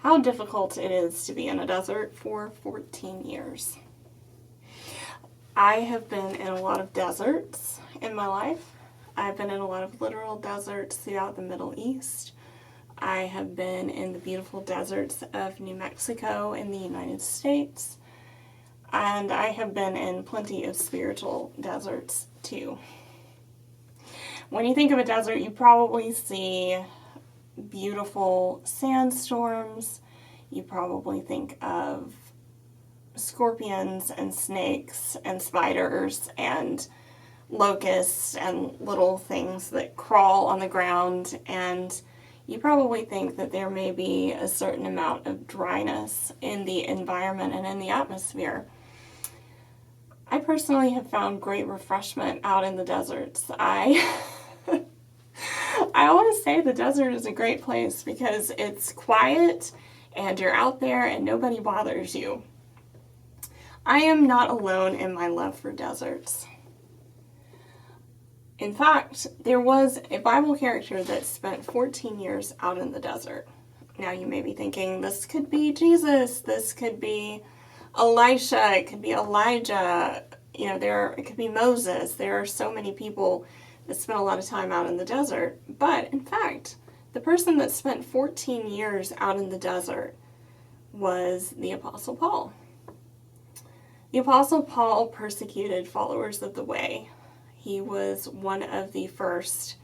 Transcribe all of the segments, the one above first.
how difficult it is to be in a desert for 14 years. I have been in a lot of deserts in my life. I've been in a lot of literal deserts throughout the Middle East. I have been in the beautiful deserts of New Mexico in the United States. And I have been in plenty of spiritual deserts too. When you think of a desert, you probably see beautiful sandstorms. You probably think of scorpions and snakes and spiders and locusts and little things that crawl on the ground, and you probably think that there may be a certain amount of dryness in the environment and in the atmosphere. I personally have found great refreshment out in the deserts. I always say the desert is a great place because it's quiet and you're out there and nobody bothers you. I am not alone in my love for deserts. In fact, there was a Bible character that spent 14 years out in the desert. Now you may be thinking, this could be Jesus, this could be Elisha, it could be Elijah, it could be Moses. There are so many people that spent a lot of time out in the desert. But in fact, the person that spent 14 years out in the desert was the Apostle Paul. The Apostle Paul persecuted followers of the way. He was one of the first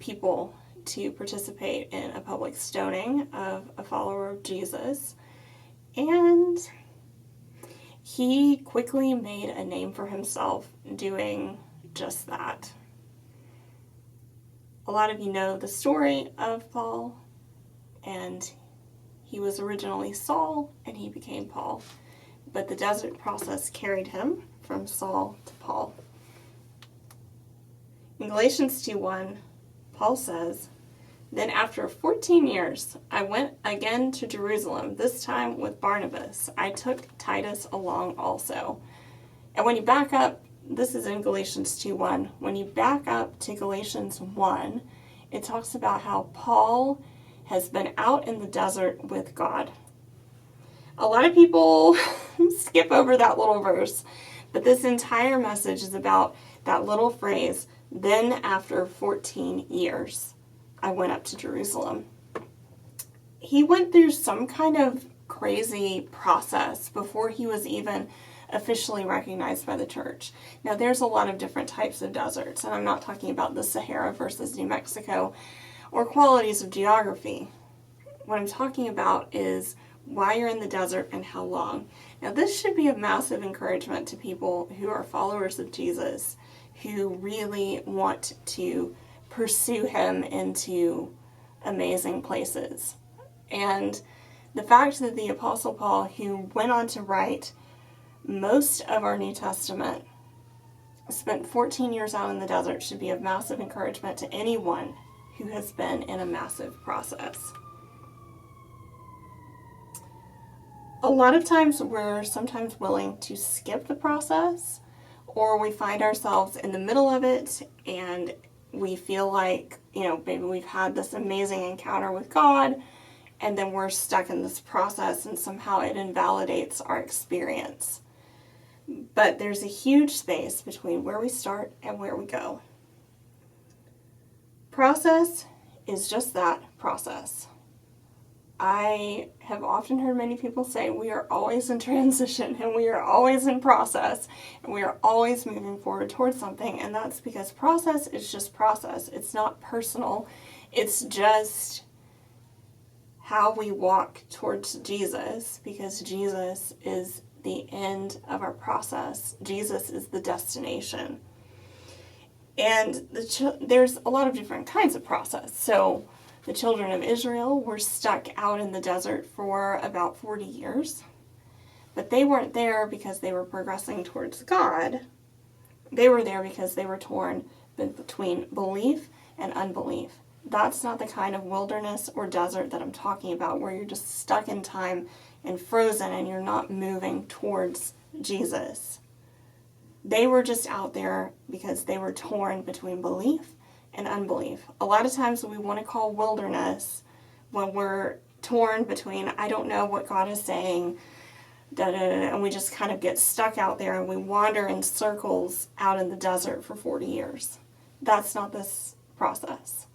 people to participate in a public stoning of a follower of Jesus. And he quickly made a name for himself doing just that. A lot of you know the story of Paul, and he was originally Saul and he became Paul. But the desert process carried him from Saul to Paul. In Galatians 2:1, Paul says, "Then after 14 years, I went again to Jerusalem, this time with Barnabas. I took Titus along also." And when you back up, this is in Galatians 2:1. When you back up to Galatians 1, it talks about how Paul has been out in the desert with God. A lot of people skip over that little verse, but this entire message is about that little phrase, "Then after 14 years, I went up to Jerusalem." He went through some kind of crazy process before he was even officially recognized by the church. Now, there's a lot of different types of deserts, and I'm not talking about the Sahara versus New Mexico or qualities of geography. What I'm talking about is why you're in the desert and how long. Now, this should be a massive encouragement to people who are followers of Jesus, who really want to pursue him into amazing places. And the fact that the Apostle Paul, who went on to write most of our New Testament, spent 14 years out in the desert, should be of massive encouragement to anyone who has been in a massive process. A lot of times we're sometimes willing to skip the process, or we find ourselves in the middle of it and we feel like, maybe we've had this amazing encounter with God and then we're stuck in this process and somehow it invalidates our experience. But there's a huge space between where we start and where we go. Process is just that, process. I have often heard many people say we are always in transition and we are always in process and we are always moving forward towards something, and that's because process is just process. It's not personal. It's just how we walk towards Jesus, because Jesus is the end of our process. Jesus is the destination. And there's a lot of different kinds of process. So the children of Israel were stuck out in the desert for about 40 years. But they weren't there because they were progressing towards God. They were there because they were torn between belief and unbelief. That's not the kind of wilderness or desert that I'm talking about, where you're just stuck in time and frozen and you're not moving towards Jesus. They were just out there because they were torn between belief and unbelief. A lot of times we want to call wilderness when we're torn between, I don't know what God is saying, and we just kind of get stuck out there and we wander in circles out in the desert for 40 years. That's not this process.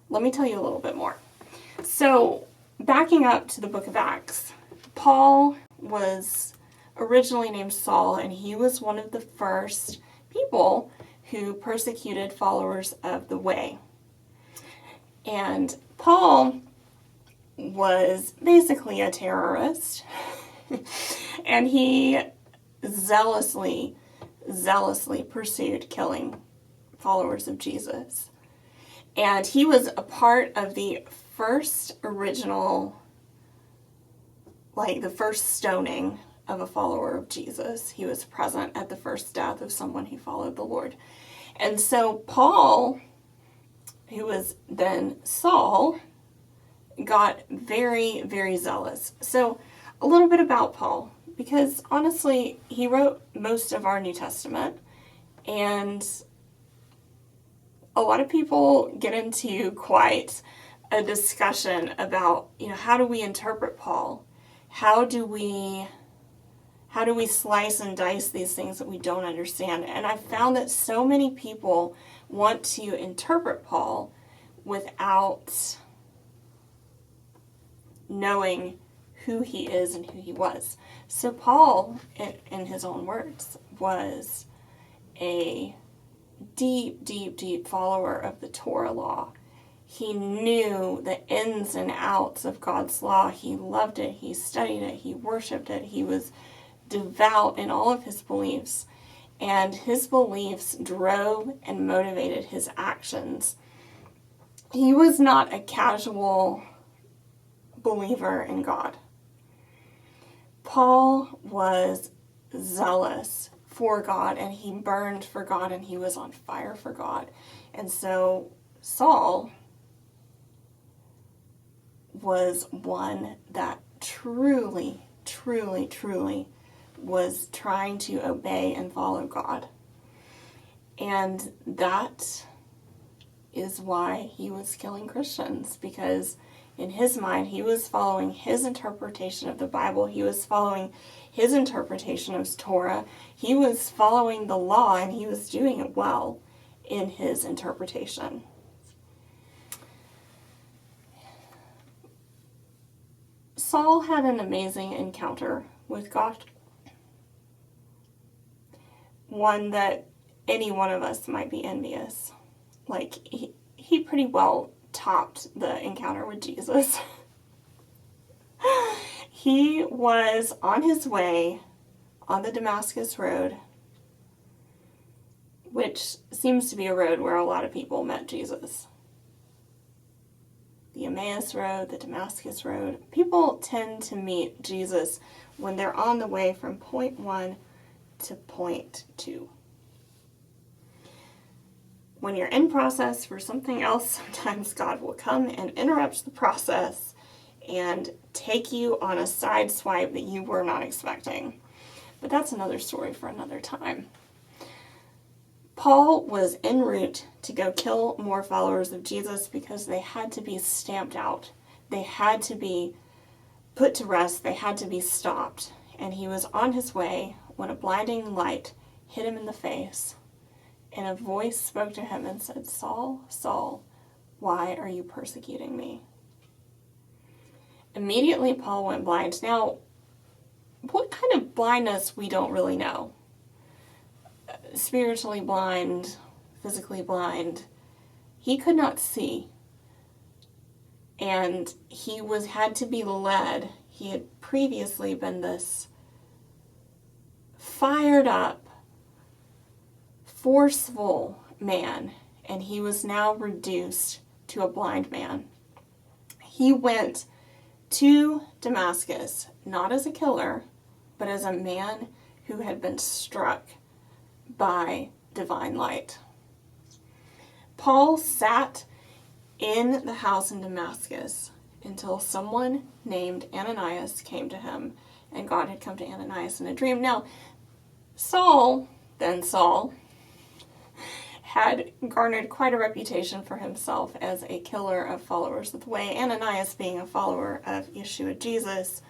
Let me tell you a little bit more. So, backing up to the book of Acts, Paul was originally named Saul, and he was one of the first people who persecuted followers of the way. And Paul was basically a terrorist, and he zealously pursued killing followers of Jesus. And he was a part of the first original, the first stoning of a follower of Jesus. He was present at the first death of someone who followed the Lord. And so Paul, who was then Saul, got very, very zealous. So a little bit about Paul, because honestly, he wrote most of our New Testament, and a lot of people get into quite a discussion about, how do we interpret Paul? How do we slice and dice these things that we don't understand? And I've found that so many people want to interpret Paul without knowing who he is and who he was. So Paul, in his own words, was a deep follower of the Torah law. He knew the ins and outs of God's law. He loved it. He studied it. He worshiped it. He was devout in all of his beliefs. And his beliefs drove and motivated his actions. He was not a casual believer in God. Paul was zealous for God, and he burned for God, and he was on fire for God. And so Saul was one that truly was trying to obey and follow God. And that is why he was killing Christians, because in his mind, he was following his interpretation of the Bible. He was following his interpretation of Torah. He was following the law, and he was doing it well in his interpretation. Saul had an amazing encounter with God. One that any one of us might be envious. He pretty well topped the encounter with Jesus. He was on his way on the Damascus Road, which seems to be a road where a lot of people met Jesus. The Emmaus Road, the Damascus Road. People tend to meet Jesus when they're on the way from point 1 to point 2. When you're in process for something else, sometimes God will come and interrupt the process and take you on a side swipe that you were not expecting. But that's another story for another time. Paul was en route to go kill more followers of Jesus because they had to be stamped out. They had to be put to rest. They had to be stopped. And he was on his way when a blinding light hit him in the face. And a voice spoke to him and said, "Saul, Saul, why are you persecuting me?" Immediately, Paul went blind. Now, what kind of blindness, we don't really know. Spiritually blind, physically blind. He could not see. And he had to be led. He had previously been this fired up, forceful man, and he was now reduced to a blind man. He went to Damascus, not as a killer, but as a man who had been struck by divine light. Paul sat in the house in Damascus until someone named Ananias came to him, and God had come to Ananias in a dream. Now, Saul, had garnered quite a reputation for himself as a killer of followers of the way, Ananias, being a follower of Yeshua Jesus,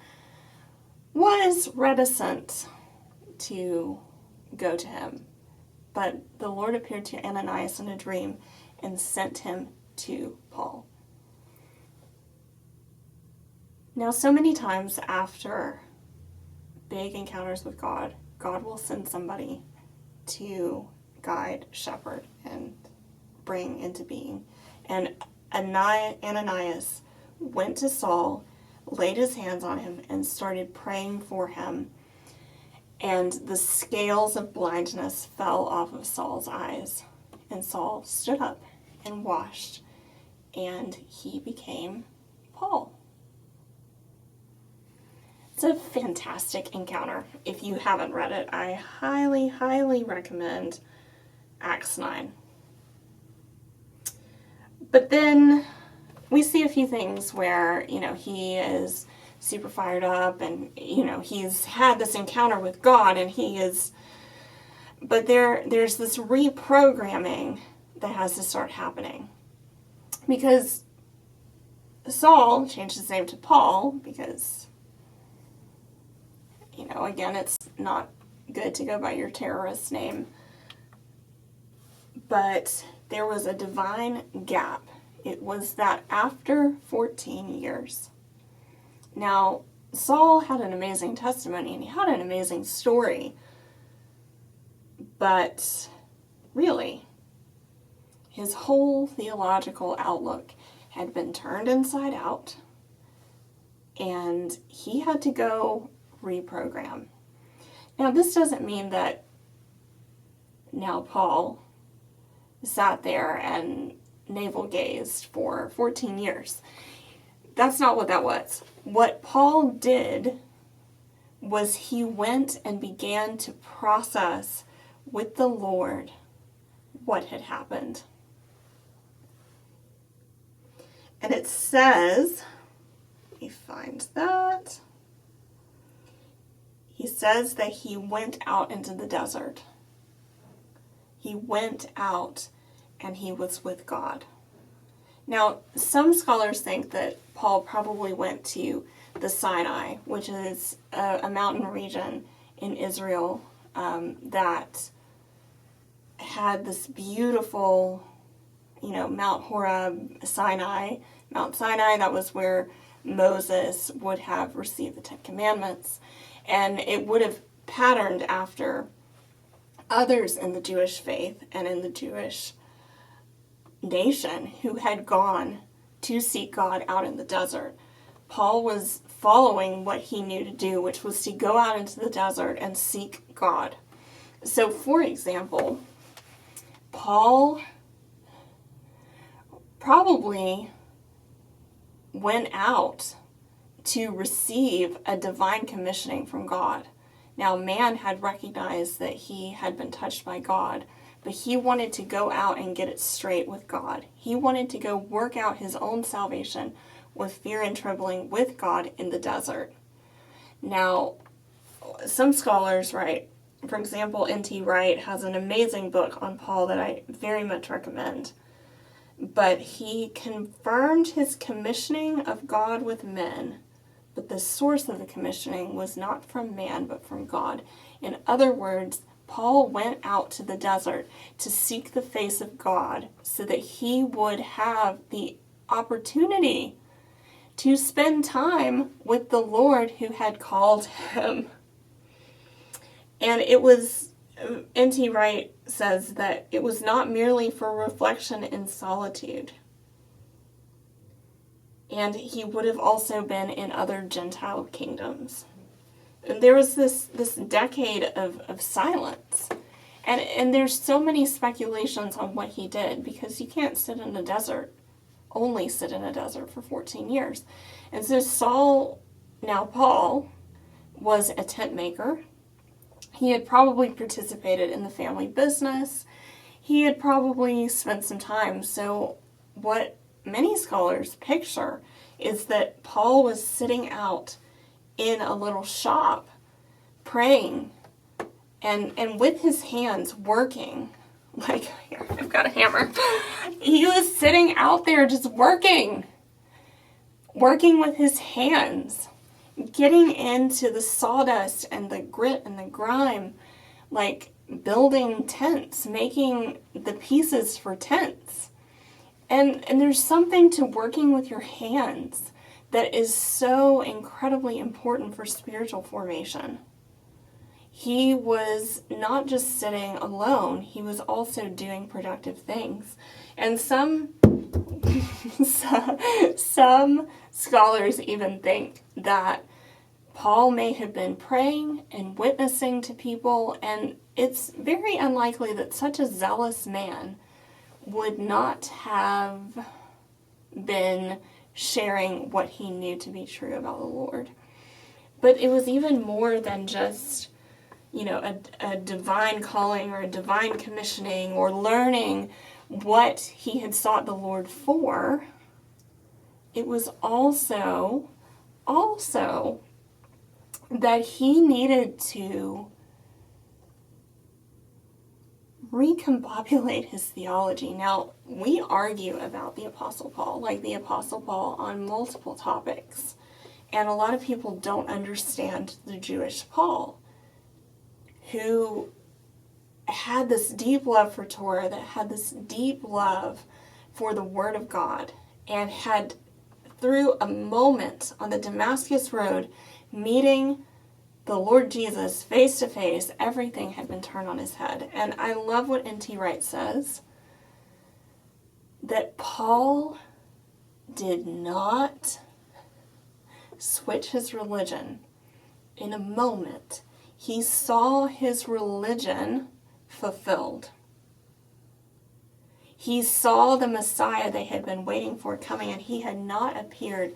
was reticent to go to him. But the Lord appeared to Ananias in a dream and sent him to Paul. Now, so many times after big encounters with God, God will send somebody to guide, shepherd, and bring into being. And Ananias went to Saul, laid his hands on him, and started praying for him. And the scales of blindness fell off of Saul's eyes. And Saul stood up and washed, and he became Paul. It's a fantastic encounter. If you haven't read it, I highly, highly recommend Acts 9. But then we see a few things where, he is super fired up and, he's had this encounter with God and but there's this reprogramming that has to start happening. Because Saul changed his name to Paul because, again, it's not good to go by your terrorist name. But there was a divine gap. It was that after 14 years. Now, Saul had an amazing testimony and he had an amazing story. But really, his whole theological outlook had been turned inside out, and he had to go reprogram. Now, this doesn't mean that now Paul sat there and navel-gazed for 14 years. That's not what that was. What Paul did was he went and began to process with the Lord what had happened. And it says, let me find that. He says that he went out into the desert. He went out and he was with God. Now, some scholars think that Paul probably went to the Sinai, which is a mountain region in Israel that had this beautiful, Mount Horeb, Mount Sinai. That was where Moses would have received the Ten Commandments. And it would have patterned after others in the Jewish faith and in the Jewish nation who had gone to seek God out in the desert. Paul was following what he knew to do, which was to go out into the desert and seek God. So, for example, Paul probably went out to receive a divine commissioning from God. Now, man had recognized that he had been touched by God, but he wanted to go out and get it straight with God. He wanted to go work out his own salvation with fear and trembling with God in the desert. Now, some scholars write, for example, N.T. Wright has an amazing book on Paul that I very much recommend. But he confirmed his commissioning of God with men, but the source of the commissioning was not from man, but from God. In other words, Paul went out to the desert to seek the face of God so that he would have the opportunity to spend time with the Lord who had called him. And it was, N.T. Wright says that it was not merely for reflection in solitude. And he would have also been in other Gentile kingdoms. And there was this decade of silence. And there's so many speculations on what he did, because you can't sit in a desert, only sit in a desert for 14 years. And so Saul, now Paul, was a tent maker. He had probably participated in the family business. He had probably spent some time. So what many scholars picture is that Paul was sitting out in a little shop praying and with his hands working Like, here, I've got a hammer. He was sitting out there just working with his hands, getting into the sawdust and the grit and the grime, like building tents, making the pieces for tents. And there's something to working with your hands that is so incredibly important for spiritual formation. He was not just sitting alone, he was also doing productive things. And some scholars even think that Paul may have been praying and witnessing to people, and it's very unlikely that such a zealous man would not have been sharing what he knew to be true about the Lord. But it was even more than just, a divine calling or a divine commissioning or learning what he had sought the Lord for. It was also that he needed to recombobulate his theology. Now, we argue about the Apostle Paul, like the Apostle Paul, on multiple topics. And a lot of people don't understand the Jewish Paul, who had this deep love for Torah, that had this deep love for the Word of God, and had, through a moment on the Damascus Road, meeting the Lord Jesus face to face, everything had been turned on his head. And I love what N.T. Wright says, that Paul did not switch his religion in a moment. He saw his religion fulfilled. He saw the Messiah they had been waiting for coming, and he had not appeared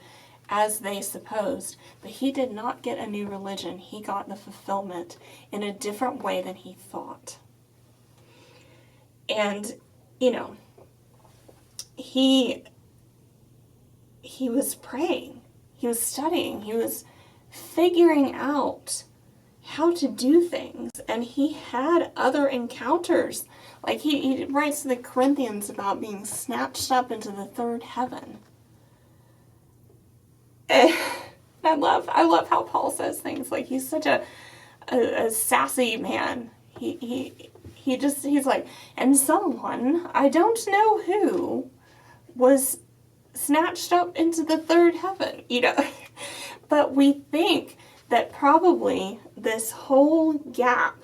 as they supposed. But he did not get a new religion. He got the fulfillment in a different way than he thought. And, he was praying. He was studying. He was figuring out how to do things. And he had other encounters. Like he writes to the Corinthians about being snatched up into the third heaven. I love how Paul says things. Like, he's such a sassy man. He's like, and someone, I don't know who, was snatched up into the third heaven, But we think that probably this whole gap,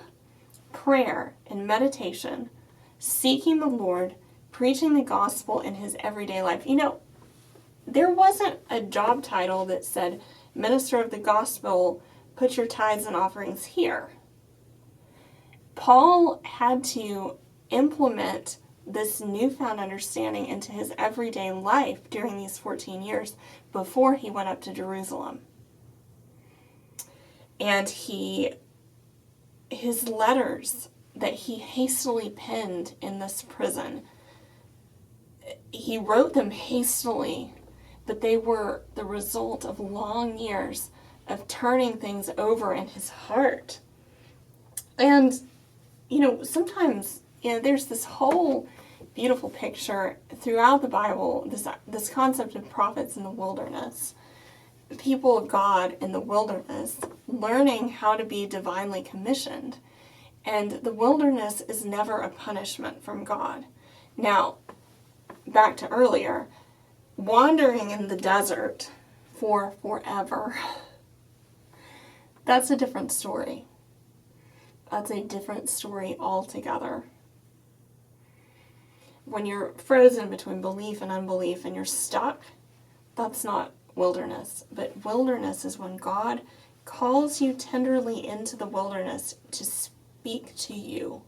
prayer and meditation, seeking the Lord, preaching the gospel in his everyday life, there wasn't a job title that said, minister of the gospel, put your tithes and offerings here. Paul had to implement this newfound understanding into his everyday life during these 14 years before he went up to Jerusalem. And his letters that he hastily penned in this prison, he wrote them hastily, but they were the result of long years of turning things over in his heart. And, sometimes, there's this whole beautiful picture throughout the Bible, this concept of prophets in the wilderness. People of God in the wilderness learning how to be divinely commissioned. And the wilderness is never a punishment from God. Now, back to earlier, wandering in the desert for forever, that's a different story. That's a different story altogether. When you're frozen between belief and unbelief and you're stuck, that's not wilderness. But wilderness is when God calls you tenderly into the wilderness to speak to you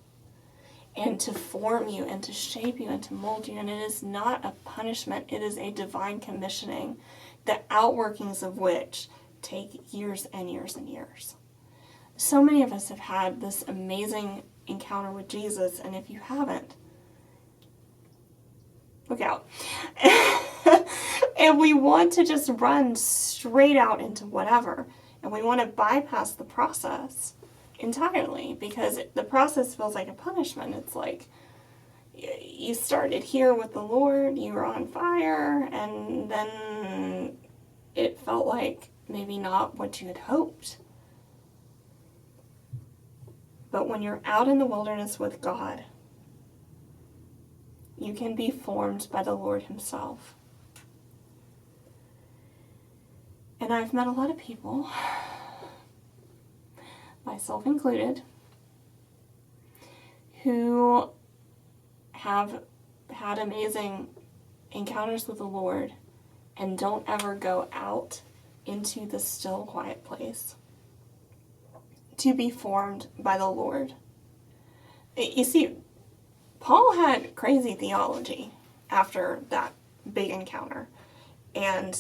and to form you and to shape you and to mold you. And it is not a punishment. It is a divine commissioning, the outworkings of which take years and years and years. So many of us have had this amazing encounter with Jesus, and if you haven't, look out. And we want to just run straight out into whatever, and we want to bypass the process entirely because the process feels like a punishment. It's like, you started here with the Lord, you were on fire, and then it felt like maybe not what you had hoped. But when you're out in the wilderness with God, you can be formed by the Lord himself. And I've met a lot of people, myself included, who have had amazing encounters with the Lord and don't ever go out into the still, quiet place to be formed by the Lord. You see, Paul had crazy theology after that big encounter, and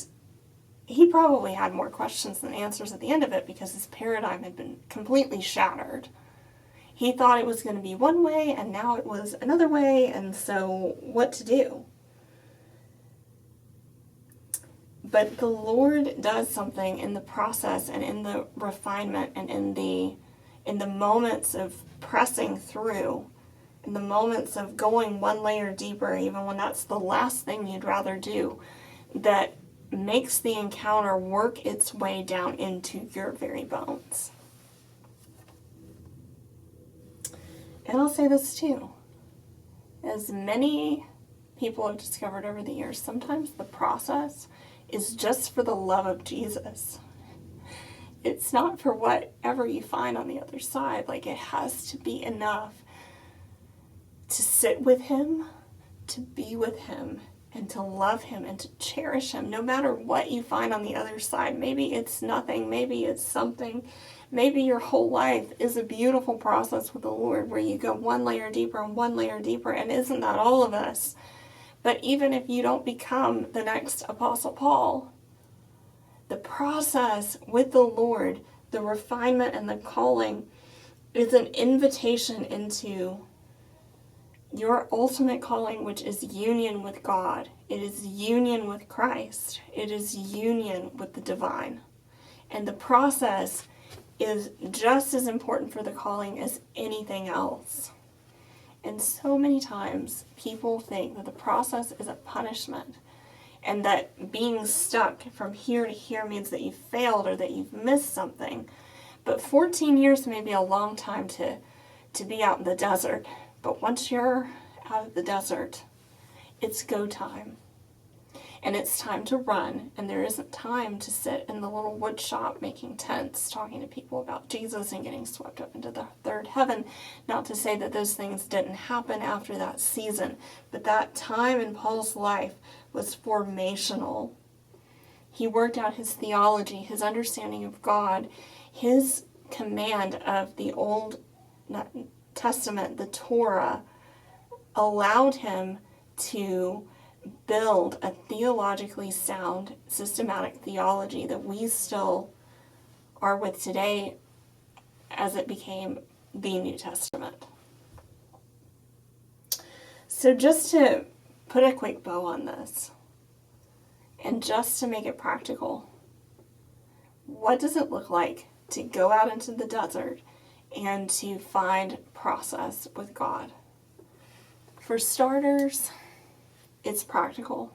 he probably had more questions than answers at the end of it because his paradigm had been completely shattered. He thought it was going to be one way, and now it was another way, and so what to do? But the Lord does something in the process and in the refinement and in the moments of pressing through, in the moments of going one layer deeper, even when that's the last thing you'd rather do, that makes the encounter work its way down into your very bones. And I'll say this too. As many people have discovered over the years, sometimes the process is just for the love of Jesus. It's not for whatever you find on the other side. Like, it has to be enough to sit with him, to be with him, and to love him and to cherish him, no matter what you find on the other side. Maybe it's nothing, maybe it's something. Maybe your whole life is a beautiful process with the Lord where you go one layer deeper and one layer deeper, and isn't that all of us? But even if you don't become the next Apostle Paul, the process with the Lord, the refinement and the calling, is an invitation into your ultimate calling, which is union with God. It is union with Christ. It is union with the divine. And the process is just as important for the calling as anything else. And so many times people think that the process is a punishment and that being stuck from here to here means that you've failed or that you've missed something. But 14 years may be a long time to be out in the desert. But once you're out of the desert, it's go time. And it's time to run, and there isn't time to sit in the little wood shop making tents, talking to people about Jesus and getting swept up into the third heaven. Not to say that those things didn't happen after that season, but that time in Paul's life was formational. He worked out his theology, his understanding of God, his command of the Old Testament, the Torah, allowed him to build a theologically sound, systematic theology that we still are with today as it became the New Testament. So just to put a quick bow on this, and just to make it practical, what does it look like to go out into the desert and to find process with God? For starters, it's practical.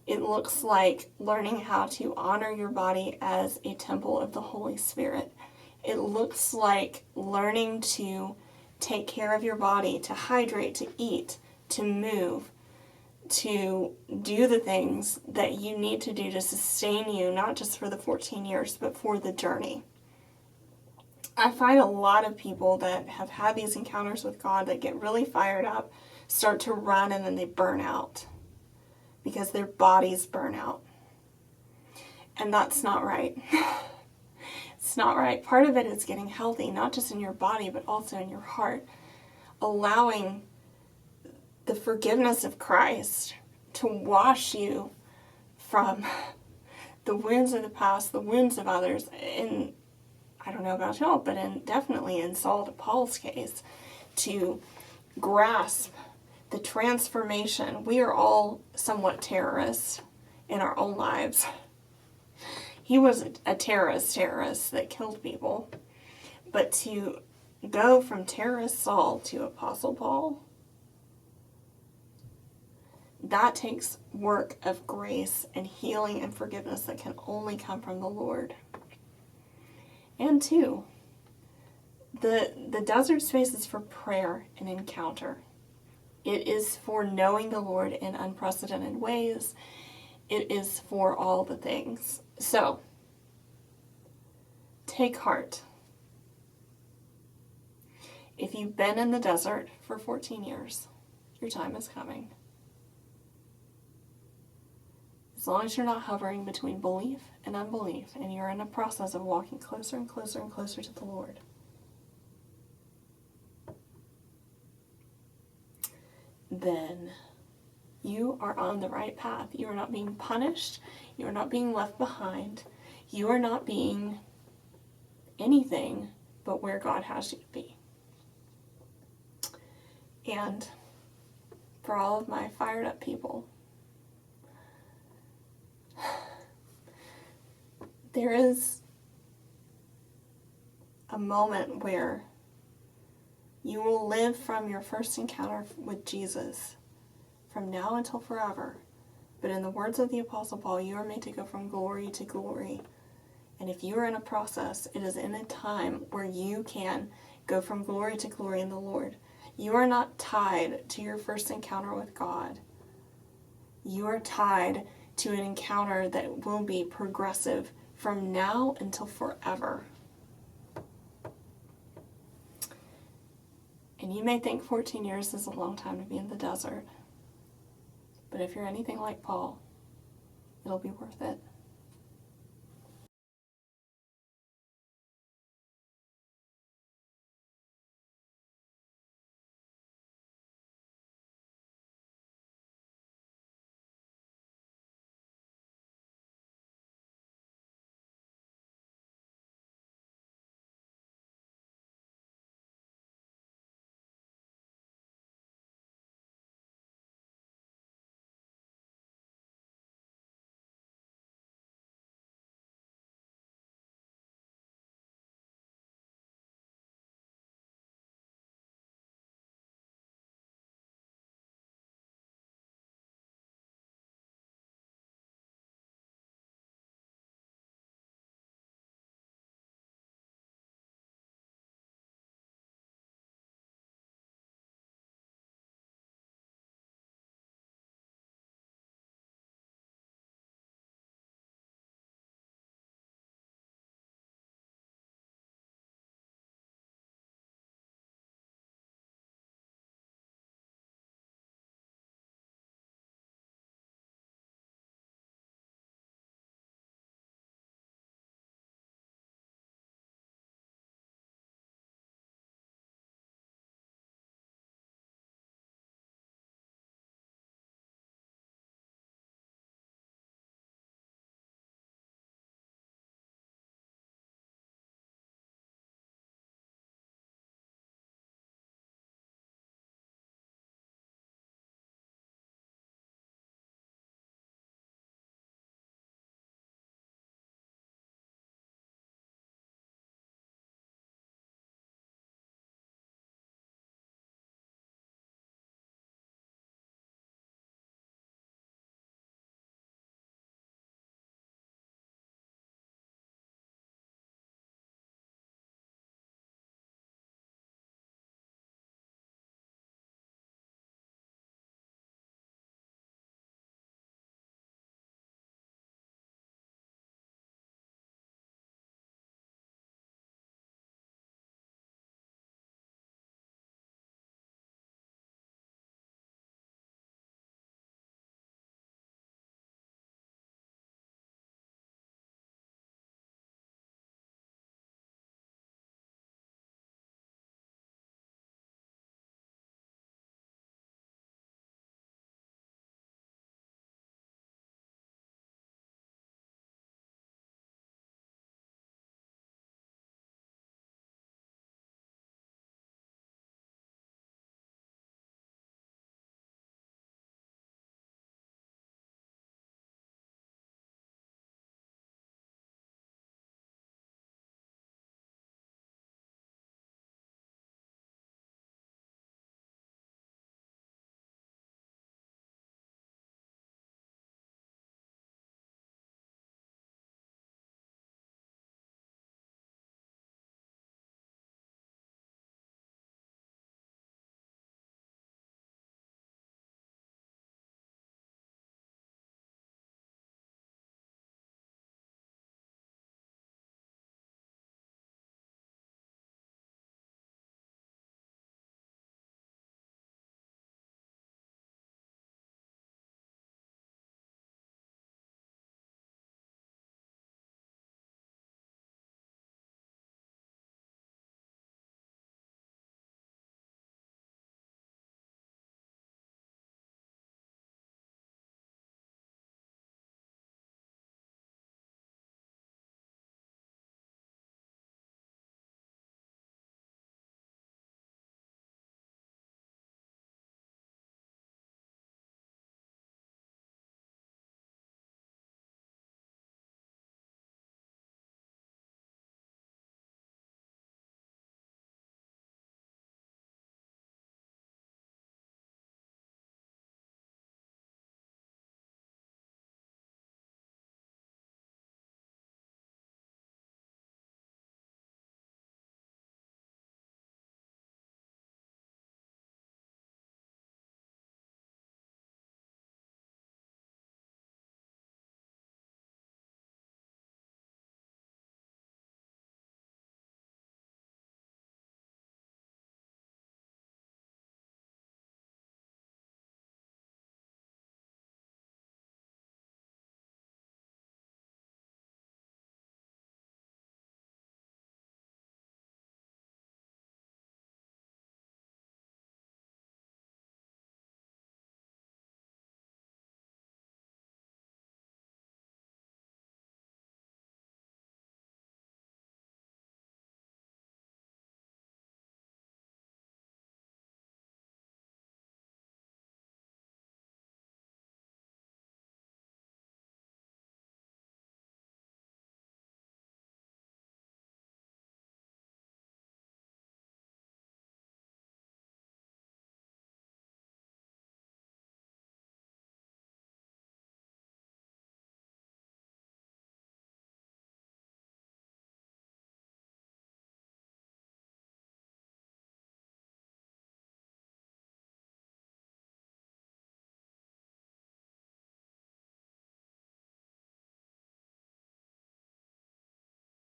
It looks like learning how to honor your body as a temple of the Holy Spirit. It looks like learning to take care of your body, to hydrate, to eat, to move, to do the things that you need to do to sustain you, not just for the 14 years, but for the journey. I find a lot of people that have had these encounters with God that get really fired up, start to run, and then they burn out because their bodies burn out. And that's not right. It's not right. Part of it is getting healthy, not just in your body, but also in your heart. Allowing the forgiveness of Christ to wash you from the wounds of the past, the wounds of others. And I don't know about y'all, but definitely in Saul to Paul's case, to grasp the transformation. We are all somewhat terrorists in our own lives. He was a terrorist that killed people. But to go from terrorist Saul to Apostle Paul, that takes work of grace and healing and forgiveness that can only come from the Lord. And two, the desert space is for prayer and encounter. It is for knowing the Lord in unprecedented ways. It is for all the things. So, take heart. If you've been in the desert for 14 years, your time is coming. As long as you're not hovering between belief and unbelief, and you're in a process of walking closer and closer and closer to the Lord, then you are on the right path. You are not being punished. You are not being left behind. You are not being anything but where God has you to be. And for all of my fired up people, there is a moment where you will live from your first encounter with Jesus from now until forever. But in the words of the Apostle Paul, you are made to go from glory to glory. And if you are in a process, it is in a time where you can go from glory to glory in the Lord. You are not tied to your first encounter with God. You are tied to an encounter that will be progressive from now until forever. And you may think 14 years is a long time to be in the desert. But if you're anything like Paul, it'll be worth it.